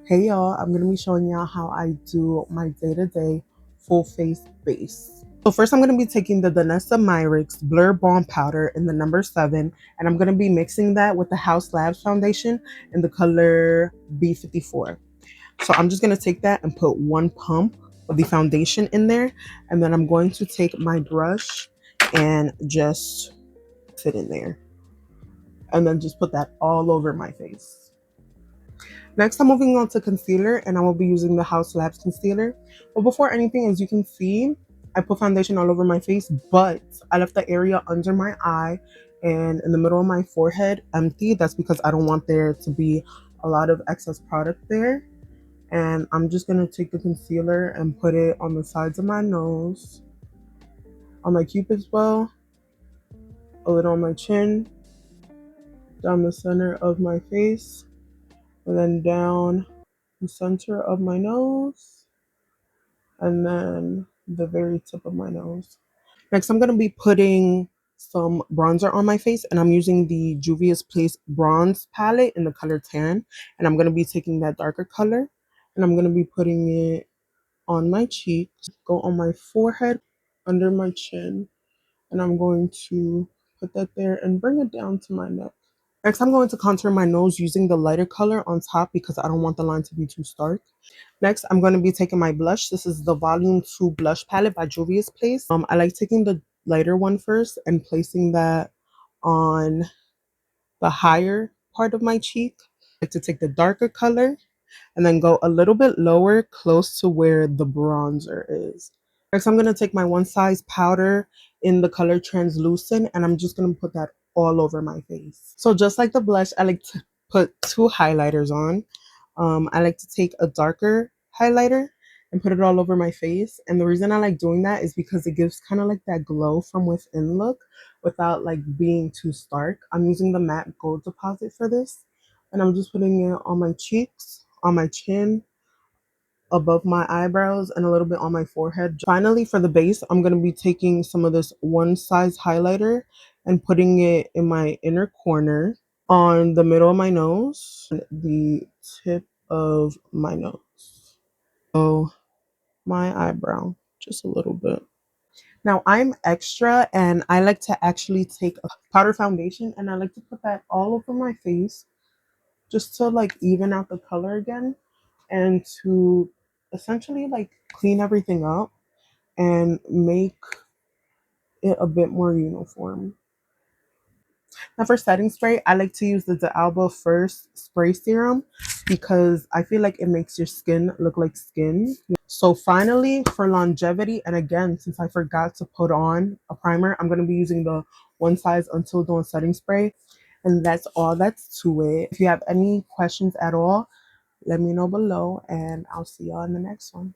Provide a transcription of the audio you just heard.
Hey y'all, I'm going to be showing y'all how I do my day-to-day full face base. So first I'm going to be taking the Danessa Myricks Blur Balm Powder in the number 7, and I'm going to be mixing that with the Haus Labs foundation in the color B54. So I'm just going to take that and put one pump of the foundation in there, and then I'm going to take my brush and just fit in there. And then just put that all over my face. Next, I'm moving on to concealer, and I will be using the Haus Labs concealer. But before anything, as you can see, I put foundation all over my face, but I left the area under my eye and in the middle of my forehead empty. That's because I don't want there to be a lot of excess product there. And I'm just going to take the concealer and put it on the sides of my nose, on my cupid's bow, a little on my chin, down the center of my face, and then down the center of my nose, and then the very tip of my nose. Next, I'm going to be putting some bronzer on my face, and I'm using the Juvia's Place Bronze Palette in the color Tan, and I'm going to be taking that darker color, and I'm going to be putting it on my cheeks, go on my forehead, under my chin, and I'm going to put that there and bring it down to my neck. Next, I'm going to contour my nose using the lighter color on top because I don't want the line to be too stark. Next, I'm going to be taking my blush. This is the Volume 2 Blush Palette by Juvia's Place. I like taking the lighter one first and placing that on the higher part of my cheek. I like to take the darker color and then go a little bit lower close to where the bronzer is. Next, I'm going to take my One Size powder in the color Translucent, and I'm just going to put that all over my face. So just like the blush, I like to put two highlighters on. I like to take a darker highlighter and put it all over my face. And the reason I like doing that is because it gives kind of like that glow from within look without like being too stark. I'm using the matte gold deposit for this, and I'm just putting it on my cheeks, on my chin, above my eyebrows, and a little bit on my forehead. Finally, for the base, I'm going to be taking some of this One Size highlighter and putting it in my inner corner, on the middle of my nose, and the tip of my nose. So my eyebrow, just a little bit. Now I'm extra and I like to actually take a powder foundation and I like to put that all over my face just to like even out the color again and to essentially like clean everything up and make it a bit more uniform. Now for setting spray, I like to use the D'Alba First Spray Serum because I feel like it makes your skin look like skin. So finally, for longevity, and again, since I forgot to put on a primer, I'm going to be using the One Size Until Dawn setting spray. And that's all that's to it. If you have any questions at all, let me know below, and I'll see y'all in the next one.